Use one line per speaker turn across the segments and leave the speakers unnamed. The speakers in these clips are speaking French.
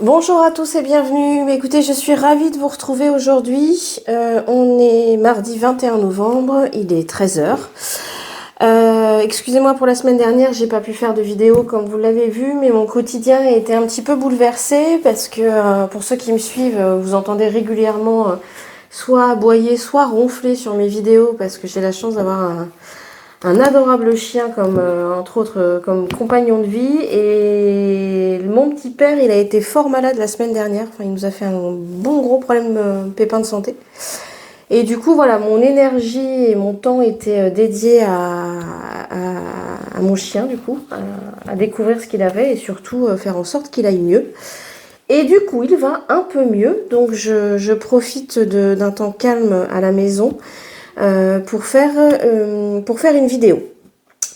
Bonjour à tous et bienvenue. Écoutez, je suis ravie de vous retrouver aujourd'hui. On est mardi 21 novembre, il est 13 heures. Excusez-moi pour la semaine dernière, j'ai pas pu faire de vidéo comme vous l'avez vu, mais mon quotidien a été un petit peu bouleversé parce que pour ceux qui me suivent, vous entendez régulièrement soit aboyer, soit ronfler sur mes vidéos parce que j'ai la chance d'avoir un adorable chien comme entre autres comme compagnon de vie, et mon petit père il a été fort malade la semaine dernière, enfin il nous a fait un bon gros problème pépin de santé, et du coup voilà, mon énergie et mon temps étaient dédiés à mon chien, du coup à découvrir ce qu'il avait et surtout faire en sorte qu'il aille mieux. Et du coup il va un peu mieux, donc je profite d'un temps calme à la maison pour faire une vidéo.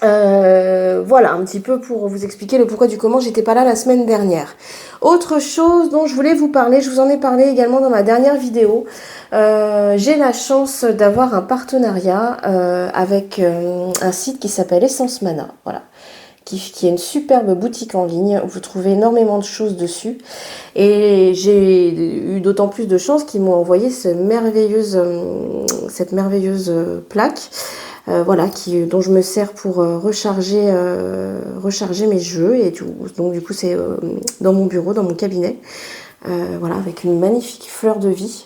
Voilà, un petit peu pour vous expliquer le pourquoi du comment j'étais pas là la semaine dernière. Autre chose dont je voulais vous parler, je vous en ai parlé également dans ma dernière vidéo. J'ai la chance d'avoir un partenariat avec un site qui s'appelle Essence Mana. Voilà. Qui est une superbe boutique en ligne où vous trouvez énormément de choses dessus. Et j'ai eu d'autant plus de chance qu'ils m'ont envoyé cette merveilleuse plaque, voilà, dont je me sers pour recharger mes jeux. Et donc du coup c'est dans mon bureau, dans mon cabinet, voilà, avec une magnifique fleur de vie.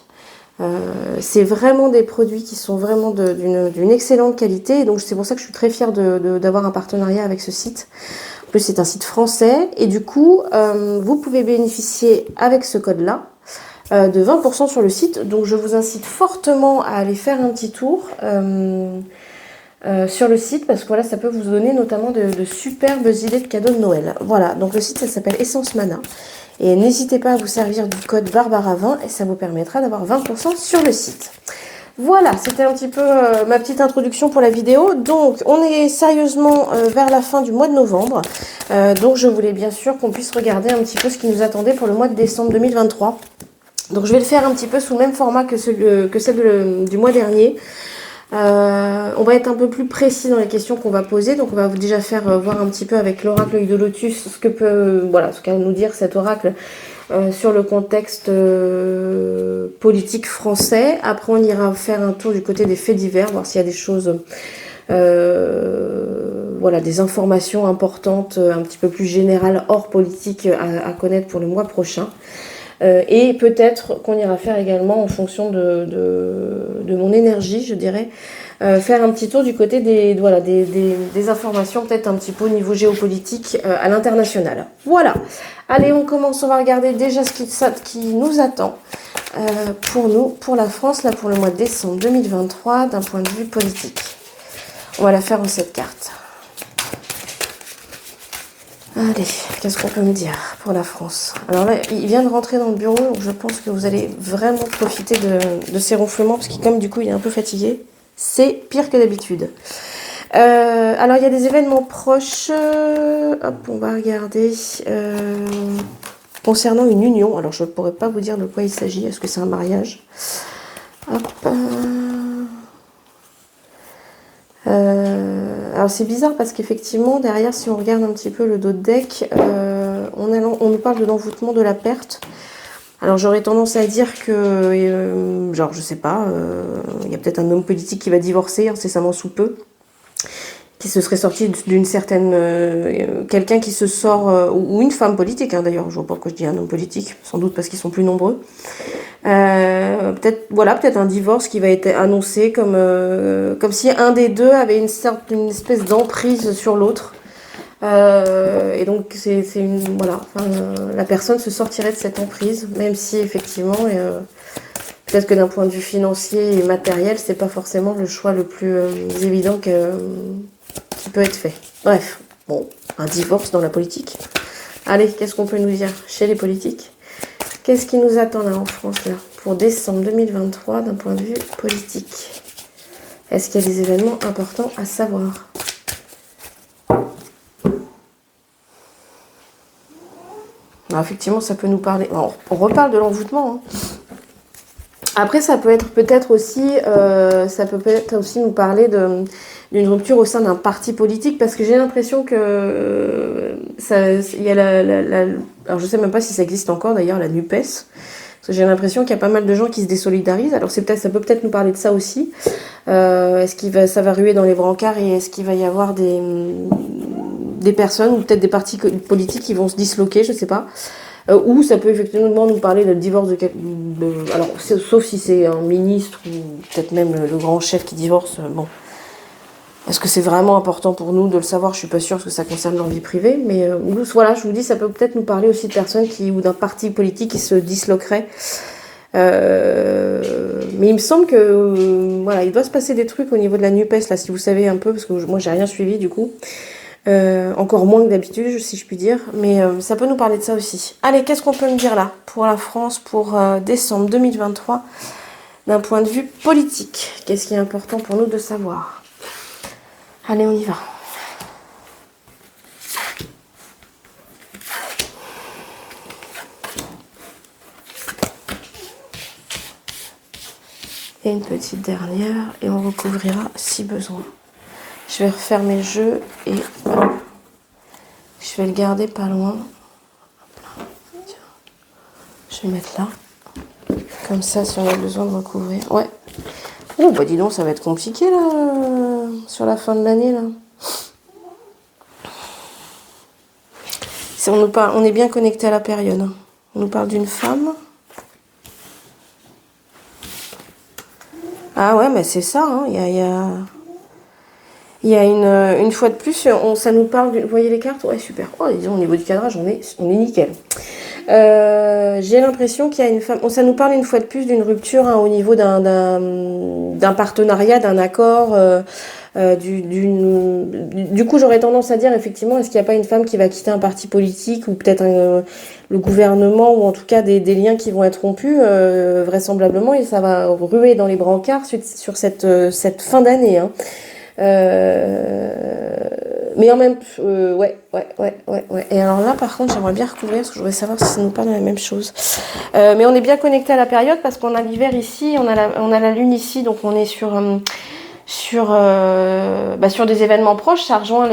C'est vraiment des produits qui sont vraiment d'une excellente qualité, et donc c'est pour ça que je suis très fière d'avoir un partenariat avec ce site. En plus c'est un site français, et du coup vous pouvez bénéficier avec ce code là de 20% sur le site, donc je vous incite fortement à aller faire un petit tour sur le site, parce que voilà, ça peut vous donner notamment de superbes idées de cadeaux de Noël. Voilà, donc le site ça s'appelle Essence Mana. Et n'hésitez pas à vous servir du code Barbara20 et ça vous permettra d'avoir 20% sur le site. Voilà, c'était un petit peu ma petite introduction pour la vidéo. Donc, on est sérieusement vers la fin du mois de novembre. Donc, je voulais bien sûr qu'on puisse regarder un petit peu ce qui nous attendait pour le mois de décembre 2023. Donc, je vais le faire un petit peu sous le même format que celle du mois dernier. On va être un peu plus précis dans les questions qu'on va poser, donc on va déjà faire voir un petit peu avec l'oracle Œil de Lotus ce qu'a à nous dire cet oracle sur le contexte politique français. Après on ira faire un tour du côté des faits divers, voir s'il y a des choses, voilà, des informations importantes un petit peu plus générales hors politique à connaître pour le mois prochain. Et peut-être qu'on ira faire également, en fonction de mon énergie, je dirais, faire un petit tour du côté des informations, peut-être un petit peu au niveau géopolitique à l'international. Voilà. Allez, on commence, on va regarder déjà ce qui nous attend pour la France, là, pour le mois de décembre 2023, d'un point de vue politique. On va la faire en 7 cartes. Allez, qu'est-ce qu'on peut me dire pour la France? Alors là, il vient de rentrer dans le bureau, donc je pense que vous allez vraiment profiter de ces ronflements, parce qu'il, comme du coup il est un peu fatigué, c'est pire que d'habitude. Alors il y a des événements proches, hop, on va regarder, concernant une union. Alors je ne pourrais pas vous dire de quoi il s'agit, est-ce que c'est un mariage? Hop, alors c'est bizarre parce qu'effectivement derrière, si on regarde un petit peu le dos de deck, on nous parle de l'envoûtement, de la perte. Alors j'aurais tendance à dire que, genre je sais pas, il y a peut-être un homme politique qui va divorcer incessamment sous peu, qui se serait sorti d'une certaine, quelqu'un qui se sort, ou une femme politique, hein, d'ailleurs, je vois pas pourquoi je dis un homme politique, sans doute parce qu'ils sont plus nombreux. Peut-être un divorce qui va être annoncé comme si un des deux avait une espèce d'emprise sur l'autre. Et donc la personne se sortirait de cette emprise, même si effectivement peut-être que d'un point de vue financier et matériel, c'est pas forcément le choix le plus évident qui peut être fait. Bref, bon, un divorce dans la politique. Allez, qu'est-ce qu'on peut nous dire chez les politiques? Qu'est-ce qui nous attend là en France là, pour décembre 2023 d'un point de vue politique? Est-ce qu'il y a des événements importants à savoir? Alors, effectivement, ça peut nous parler... On reparle de l'envoûtement. Hein. Après, ça peut être peut-être aussi... ça peut peut-être aussi nous parler d'une rupture au sein d'un parti politique, parce que j'ai l'impression que il y a alors je sais même pas si ça existe encore d'ailleurs, la NUPES, parce que j'ai l'impression qu'il y a pas mal de gens qui se désolidarisent. Alors ça peut peut-être nous parler de ça aussi. Est-ce ça va ruer dans les brancards, et est-ce qu'il va y avoir des personnes ou peut-être des partis politiques qui vont se disloquer, je sais pas. Ou ça peut effectivement nous parler de divorce alors sauf si c'est un ministre ou peut-être même le grand chef qui divorce. Bon, est-ce que c'est vraiment important pour nous de le savoir? Je suis pas sûre, parce que ça concerne leur vie privée, mais voilà, je vous dis, ça peut peut-être nous parler aussi de personnes ou d'un parti politique qui se disloquerait. Mais il me semble que voilà, il doit se passer des trucs au niveau de la NUPES là, si vous savez un peu, parce que moi j'ai rien suivi du coup. Encore moins que d'habitude, si je puis dire, mais ça peut nous parler de ça aussi. Allez, qu'est-ce qu'on peut me dire là pour la France pour décembre 2023 d'un point de vue politique? Qu'est-ce qui est important pour nous de savoir? Allez, on y va. Et une petite dernière, et on recouvrira si besoin. Je vais refaire mes jeux et je vais le garder pas loin. Je vais le mettre là. Comme ça, si on a besoin de recouvrir. Ouais. Oh, bah dis donc, ça va être compliqué là, sur la fin de l'année là. On est bien connecté à la période. Hein. On nous parle d'une femme. Ah ouais, mais c'est ça. Hein. Il y a une fois de plus, ça nous parle vous voyez les cartes? Ouais, super. Oh, disons, au niveau du cadrage, on est nickel. J'ai l'impression qu'il y a une femme. Ça nous parle une fois de plus d'une rupture hein, au niveau d'un partenariat, d'un accord. Du coup, j'aurais tendance à dire effectivement, est-ce qu'il n'y a pas une femme qui va quitter un parti politique ou peut-être le gouvernement, ou en tout cas des liens qui vont être rompus vraisemblablement, et ça va ruer dans les brancards sur cette fin d'année. Hein. Mais en même ouais. Et alors là, par contre, j'aimerais bien recouvrir parce que je voudrais savoir si ça nous parle de la même chose. Mais on est bien connecté à la période parce qu'on a l'hiver ici, on a la lune ici, donc on est sur des événements proches. Ça rejoint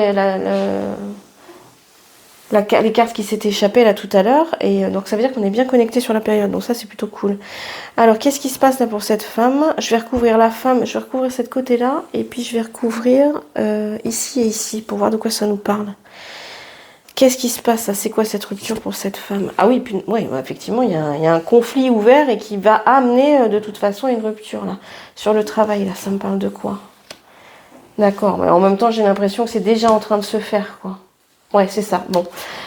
les cartes qui s'étaient échappées là tout à l'heure, et donc ça veut dire qu'on est bien connecté sur la période, donc ça c'est plutôt cool. Alors qu'est-ce qui se passe là pour cette femme? Je vais recouvrir la femme, je vais recouvrir cette côté là, et puis je vais recouvrir ici et ici pour voir de quoi ça nous parle. Qu'est-ce qui se passe là? C'est quoi cette rupture pour cette femme? Ah oui, puis ouais, effectivement il y a un conflit ouvert et qui va amener de toute façon une rupture là. Sur le travail là, ça me parle de quoi? D'accord, mais en même temps j'ai l'impression que c'est déjà en train de se faire quoi. Ouais, c'est ça. Bon,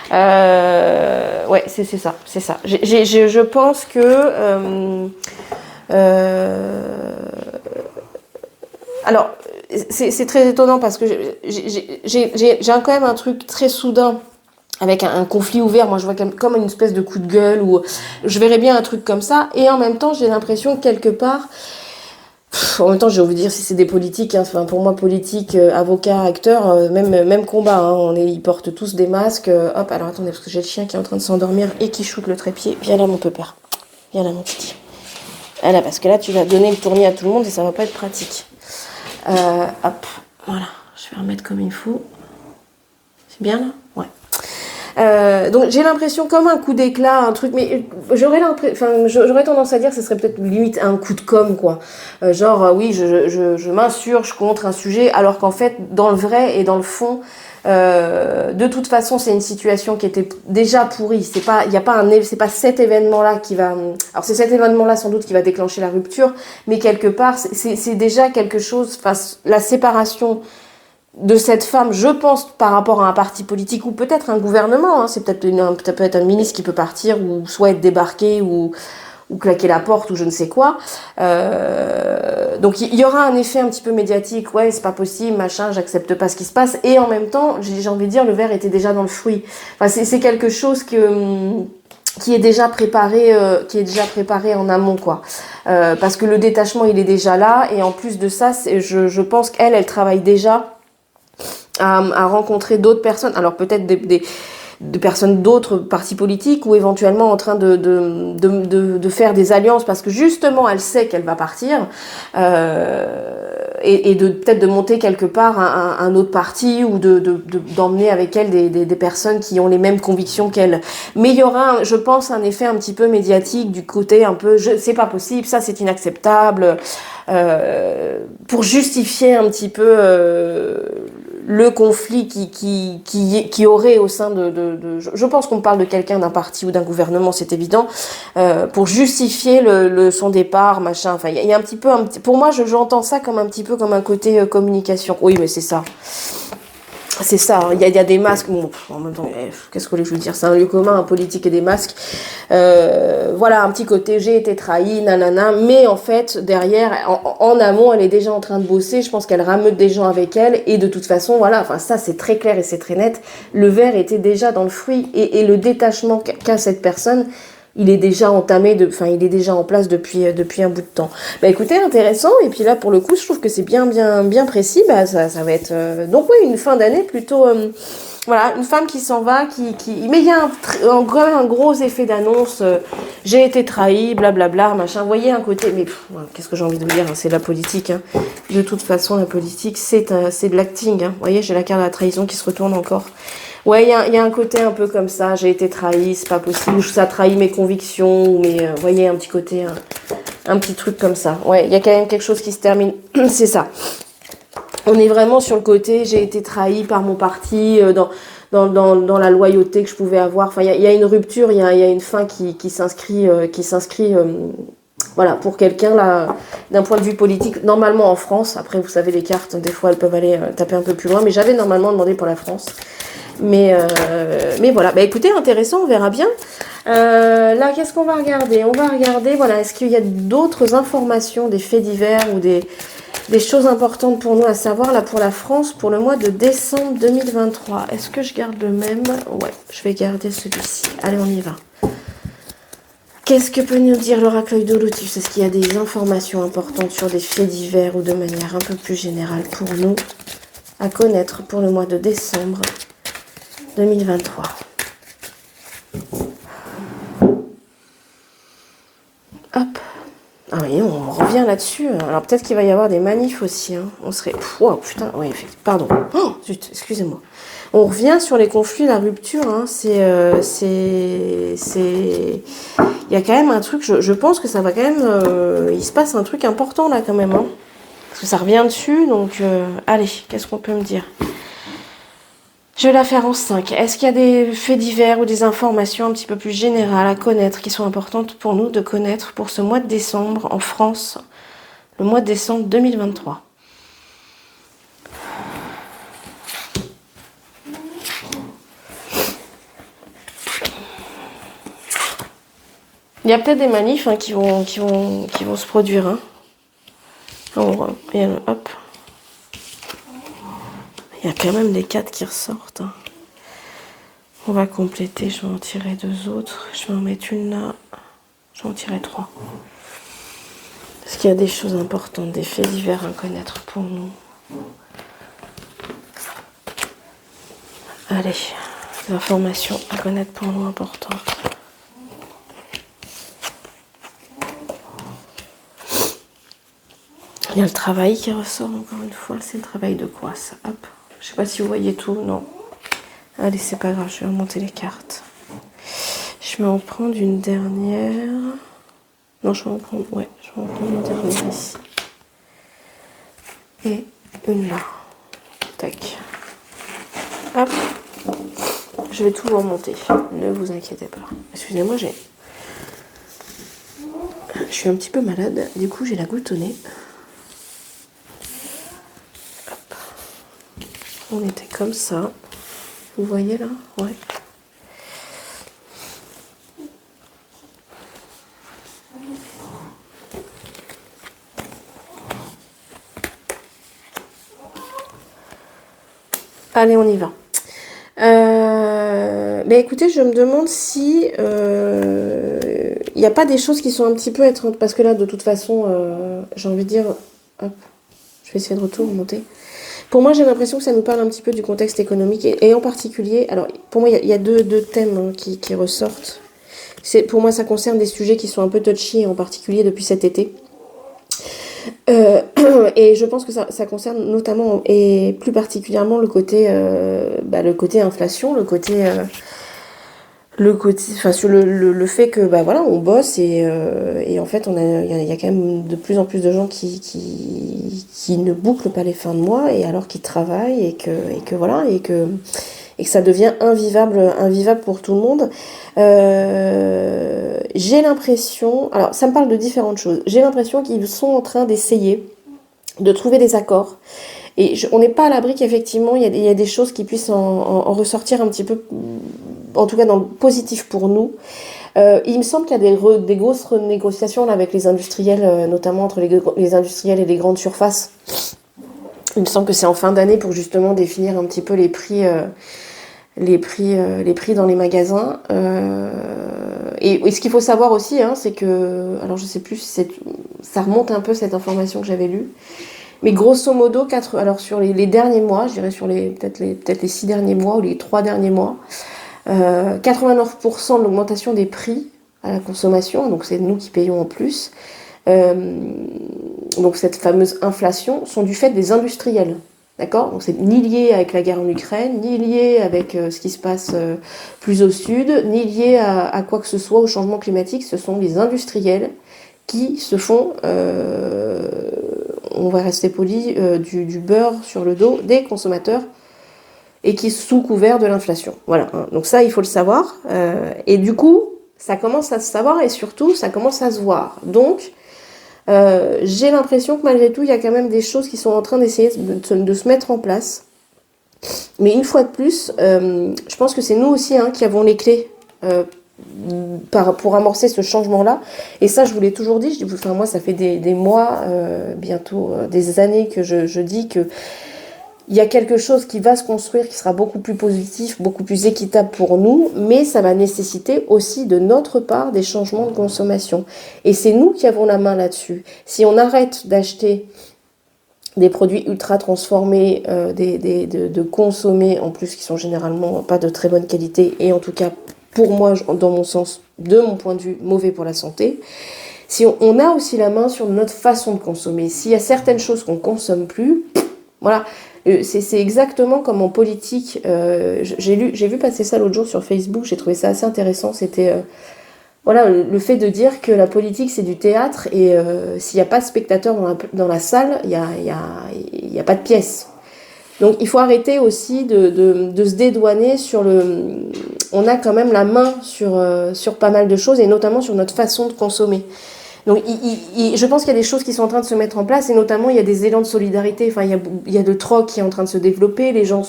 ouais, c'est ça. Je pense que alors c'est très étonnant parce que j'ai quand même un truc très soudain avec un conflit ouvert. Moi, je vois comme une espèce de coup de gueule, ou je verrais bien un truc comme ça. Et en même temps, j'ai l'impression que quelque part. En même temps, j'ai envie de dire si c'est des politiques, hein, enfin, pour moi, politique, avocat, acteur, même combat. Hein, ils portent tous des masques. Hop, alors attendez, parce que j'ai le chien qui est en train de s'endormir et qui shoot le trépied. Viens là, mon pépère. Viens là, mon petit. Voilà, parce que là, tu vas donner le tournis à tout le monde et ça va pas être pratique. Hop, voilà. Je vais remettre comme il faut. C'est bien là? Ouais. Donc j'ai l'impression comme un coup d'éclat, un truc, mais j'aurais tendance à dire que ce serait peut-être limite un coup de com', quoi. Oui, je m'insurge contre un sujet, alors qu'en fait, dans le vrai et dans le fond, de toute façon, c'est une situation qui était déjà pourrie. C'est pas cet événement-là qui va. Alors c'est cet événement-là sans doute qui va déclencher la rupture, mais quelque part, c'est déjà quelque chose. La séparation de cette femme, je pense, par rapport à un parti politique ou peut-être un gouvernement, hein, ça peut être un ministre qui peut partir ou soit être débarqué ou claquer la porte ou je ne sais quoi. Donc il y aura un effet un petit peu médiatique, ouais, c'est pas possible, machin, j'accepte pas ce qui se passe, et en même temps, j'ai envie de dire, le verre était déjà dans le fruit. Enfin, c'est quelque chose qui est déjà préparé en amont, quoi. Parce que le détachement, il est déjà là, et en plus de ça, je pense qu'elle travaille déjà à rencontrer d'autres personnes, alors peut-être de personnes d'autres partis politiques, ou éventuellement en train de faire des alliances parce que justement elle sait qu'elle va partir. et de peut-être de monter quelque part un autre parti ou d'emmener avec elle des personnes qui ont les mêmes convictions qu'elle. Mais il y aura, je pense, un effet un petit peu médiatique du côté un peu, c'est pas possible, ça c'est inacceptable, pour justifier un petit peu le conflit qui aurait au sein je pense qu'on parle de quelqu'un, d'un parti ou d'un gouvernement, c'est évident, pour justifier son départ, machin. Enfin, il y a un petit peu, pour moi, j'entends ça comme un petit peu comme un côté communication. Oui, mais c'est ça. C'est ça, il y a des masques, bon, en même temps, qu'est-ce que je veux dire, c'est un lieu commun, un politique et des masques, voilà, un petit côté, j'ai été trahi, nanana, mais en fait, derrière, en amont, elle est déjà en train de bosser, je pense qu'elle rameute des gens avec elle, et de toute façon, voilà, enfin ça c'est très clair et c'est très net, le verre était déjà dans le fruit, et le détachement qu'a cette personne, il est déjà entamé, il est déjà en place depuis un bout de temps. Bah écoutez, intéressant, et puis là pour le coup, je trouve que c'est bien précis, bah ça va être donc oui, une fin d'année plutôt voilà, une femme qui s'en va, mais il y a un gros effet d'annonce, j'ai été trahie, blablabla, machin. Vous voyez un côté, mais qu'est-ce que j'ai envie de vous dire, hein, c'est la politique. Hein. De toute façon, la politique, c'est de l'acting. Hein. Vous voyez, j'ai la carte de la trahison qui se retourne encore. Ouais, il y a un côté un peu comme ça, j'ai été trahie, c'est pas possible, ou ça trahit mes convictions, ou vous voyez, un petit côté, un petit truc comme ça. Ouais, il y a quand même quelque chose qui se termine, c'est ça. On est vraiment sur le côté, j'ai été trahie par mon parti, dans la loyauté que je pouvais avoir. Enfin, il y a une rupture, il y a une fin qui s'inscrit, voilà, pour quelqu'un, là, d'un point de vue politique, normalement en France. Après, vous savez, les cartes, des fois, elles peuvent aller taper un peu plus loin, mais j'avais normalement demandé pour la France. Mais voilà, bah écoutez, intéressant, on verra bien. Là, qu'est-ce qu'on va regarder? On va regarder, voilà, est-ce qu'il y a d'autres informations, des faits divers ou des choses importantes pour nous à savoir, là, pour la France, pour le mois de décembre 2023. Est-ce que je garde le même? Ouais, je vais garder celui-ci. Allez, on y va. Qu'est-ce que peut nous dire l'oracle de Lotus? Est-ce qu'il y a des informations importantes sur des faits divers ou de manière un peu plus générale pour nous à connaître pour le mois de décembre 2023? Hop. Ah oui, on revient là-dessus. Alors peut-être qu'il va y avoir des manifs aussi. Hein. On serait... Oh putain, oui, pardon. Oh, zut, excusez-moi. On revient sur les conflits, la rupture. Hein. Il y a quand même un truc, je pense que ça va quand même... il se passe un truc important là quand même. Hein. Parce que ça revient dessus, donc... allez, qu'est-ce qu'on peut me dire? Je vais la faire en 5. Est-ce qu'il y a des faits divers ou des informations un petit peu plus générales à connaître qui sont importantes pour nous de connaître pour ce mois de décembre en France, le mois de décembre 2023? Il y a peut-être des manifs hein, qui vont se produire. Hein. Hop. Il y a quand même des 4 qui ressortent. Hein. On va compléter. Je vais en tirer 2 autres. Je vais en mettre une là. Je vais en tirer 3. Est-ce qu'il y a des choses importantes, des faits divers à connaître pour nous? Allez, des informations à connaître pour nous importantes. Il y a le travail qui ressort encore une fois. C'est le travail de quoi ça? Hop. Je sais pas si vous voyez tout. Non. Allez, c'est pas grave. Je vais remonter les cartes. Je vais en prendre une dernière. Non, je vais en prendre... Ouais, je vais en prendre une dernière ici. Et une là. Tac. Hop. Je vais tout vous remonter. Ne vous inquiétez pas. Excusez-moi, je suis un petit peu malade. Du coup, j'ai la goutte au nez. Hop. On était comme ça. Vous voyez là? Ouais. Allez, on y va. Mais écoutez, je me demande si il n'y a pas des choses qui sont un petit peu étranges. Parce que là, de toute façon, j'ai envie de dire... Hop, je vais essayer de remonter. Pour moi, j'ai l'impression que ça nous parle un petit peu du contexte économique. Et en particulier, alors pour moi, il y a deux thèmes hein, qui ressortent. Pour moi, ça concerne des sujets qui sont un peu touchy, en particulier depuis cet été. Et je pense que ça concerne notamment et plus particulièrement le côté inflation, enfin sur le fait que bah voilà, on bosse et en fait il y a quand même de plus en plus de gens qui ne bouclent pas les fins de mois et alors qu'ils travaillent et que ça devient invivable pour tout le monde. J'ai l'impression, alors ça me parle de différentes choses. J'ai l'impression qu'ils sont en train d'essayer de trouver des accords. Et on n'est pas à l'abri qu'effectivement, il y a des choses qui puissent en ressortir un petit peu, en tout cas dans le positif pour nous. Il me semble qu'il y a des grosses renégociations là, avec les industriels, notamment entre les industriels et les grandes surfaces. Il me semble que c'est en fin d'année pour justement définir un petit peu les prix dans les magasins. Et ce qu'il faut savoir aussi, hein, c'est que, alors je sais plus si ça remonte un peu cette information que j'avais lue, mais grosso modo, alors sur les derniers mois, je dirais sur peut-être les 6 derniers mois ou les 3 derniers mois, 89% de l'augmentation des prix à la consommation, donc c'est nous qui payons en plus, donc cette fameuse inflation, sont du fait des industriels. D'accord ? Donc c'est ni lié avec la guerre en Ukraine, ni lié avec ce qui se passe plus au sud, ni lié à quoi que ce soit, au changement climatique. Ce sont les industriels qui se font, on va rester poli, du beurre sur le dos des consommateurs et qui sous couvert de l'inflation. Voilà, hein. Donc ça, il faut le savoir. Et du coup, ça commence à se savoir et surtout, ça commence à se voir. Donc, j'ai l'impression que malgré tout, il y a quand même des choses qui sont en train d'essayer de se mettre en place. Mais une fois de plus, je pense que c'est nous aussi hein, qui avons les clés pour amorcer ce changement-là. Et ça, je vous l'ai toujours dit. Enfin, moi, ça fait des mois, bientôt des années que je dis que il y a quelque chose qui va se construire, qui sera beaucoup plus positif, beaucoup plus équitable pour nous, mais ça va nécessiter aussi de notre part des changements de consommation. Et c'est nous qui avons la main là-dessus. Si on arrête d'acheter des produits ultra transformés, de consommer, en plus qui sont généralement pas de très bonne qualité, et en tout cas, pour moi, dans mon sens, de mon point de vue, mauvais pour la santé, si on a aussi la main sur notre façon de consommer, s'il y a certaines choses qu'on consomme plus, voilà. C'est exactement comme en politique. J'ai vu passer ça l'autre jour sur Facebook, j'ai trouvé ça assez intéressant. C'était voilà, le fait de dire que la politique c'est du théâtre et s'il n'y a pas de spectateurs dans la salle, il y a pas de pièce. Donc il faut arrêter aussi de se dédouaner sur on a quand même la main sur pas mal de choses et notamment sur notre façon de consommer. Donc, je pense qu'il y a des choses qui sont en train de se mettre en place et notamment il y a des élans de solidarité. Enfin, il y a le troc qui est en train de se développer, les gens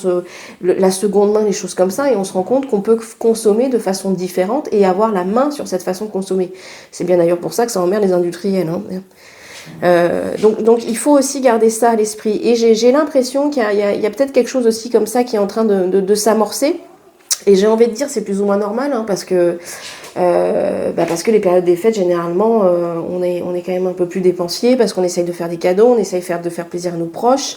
la seconde main, les choses comme ça, et on se rend compte qu'on peut consommer de façon différente et avoir la main sur cette façon de consommer. C'est bien d'ailleurs pour ça que ça emmerde les industriels. Hein. Donc, il faut aussi garder ça à l'esprit. Et j'ai l'impression qu'il y a peut-être quelque chose aussi comme ça qui est en train de s'amorcer. Et j'ai envie de dire c'est plus ou moins normal, hein, parce que les périodes des fêtes, généralement, on est quand même un peu plus dépensier, parce qu'on essaye de faire des cadeaux, on essaye de faire plaisir à nos proches.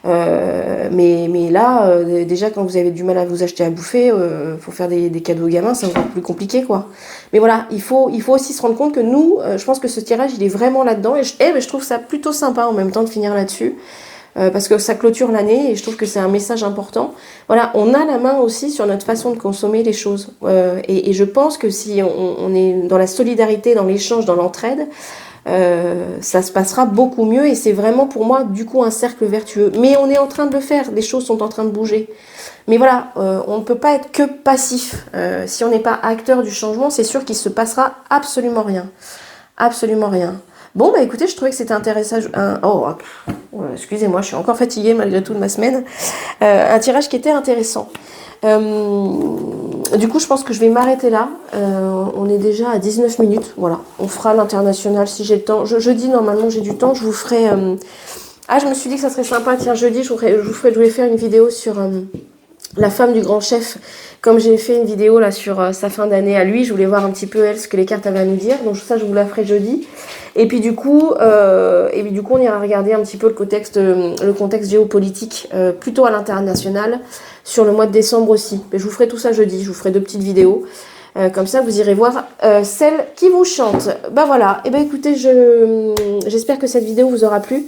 Mais là, déjà, quand vous avez du mal à vous acheter à bouffer, faut faire des cadeaux aux gamins, c'est encore plus compliqué, quoi. Mais voilà, il faut aussi se rendre compte que nous, je pense que ce tirage, il est vraiment là-dedans, et je trouve ça plutôt sympa en même temps de finir là-dessus. Parce que ça clôture l'année et je trouve que c'est un message important. Voilà, on a la main aussi sur notre façon de consommer les choses. Et je pense que si on est dans la solidarité, dans l'échange, dans l'entraide, ça se passera beaucoup mieux et c'est vraiment pour moi du coup un cercle vertueux. Mais on est en train de le faire, les choses sont en train de bouger. Mais voilà, on ne peut pas être que passif. Si on n'est pas acteur du changement, c'est sûr qu'il se passera absolument rien. Absolument rien. Bon, bah écoutez, je trouvais que c'était intéressant. Excusez-moi, je suis encore fatiguée malgré tout de ma semaine. Un tirage qui était intéressant. Du coup, je pense que je vais m'arrêter là. On est déjà à 19 minutes. Voilà, on fera l'international si j'ai le temps. Jeudi, normalement, j'ai du temps. Je vous ferai... je me suis dit que ça serait sympa. Tiens, jeudi, je voulais faire une vidéo sur... la femme du grand chef, comme j'ai fait une vidéo là sur sa fin d'année à lui, je voulais voir un petit peu elle ce que les cartes avaient à nous dire, donc ça je vous la ferai jeudi. Et puis du coup, on ira regarder un petit peu le contexte géopolitique, plutôt à l'international, sur le mois de décembre aussi. Mais je vous ferai tout ça jeudi, je vous ferai 2 petites vidéos. Comme ça, vous irez voir celle qui vous chante. Bah voilà, et écoutez, j'espère que cette vidéo vous aura plu.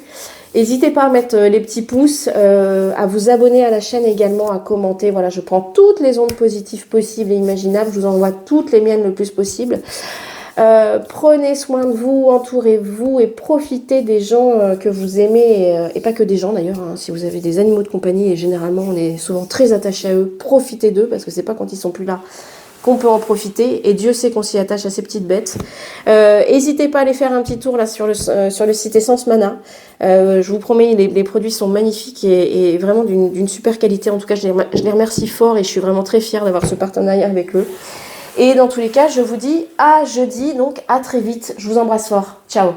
N'hésitez pas à mettre les petits pouces, à vous abonner à la chaîne également, à commenter. Voilà, je prends toutes les ondes positives possibles et imaginables. Je vous envoie toutes les miennes le plus possible. Prenez soin de vous, entourez-vous et profitez des gens que vous aimez et pas que des gens d'ailleurs, hein. Si vous avez des animaux de compagnie, et généralement on est souvent très attaché à eux, profitez d'eux parce que c'est pas quand ils sont plus là qu'on peut en profiter et Dieu sait qu'on s'y attache à ces petites bêtes. N'hésitez pas à aller faire un petit tour là sur le site Essence Mana. Je vous promets, les produits sont magnifiques et vraiment d'une super qualité. En tout cas, je les remercie fort et je suis vraiment très fière d'avoir ce partenariat avec eux. Et dans tous les cas, je vous dis à jeudi, donc à très vite. Je vous embrasse fort. Ciao.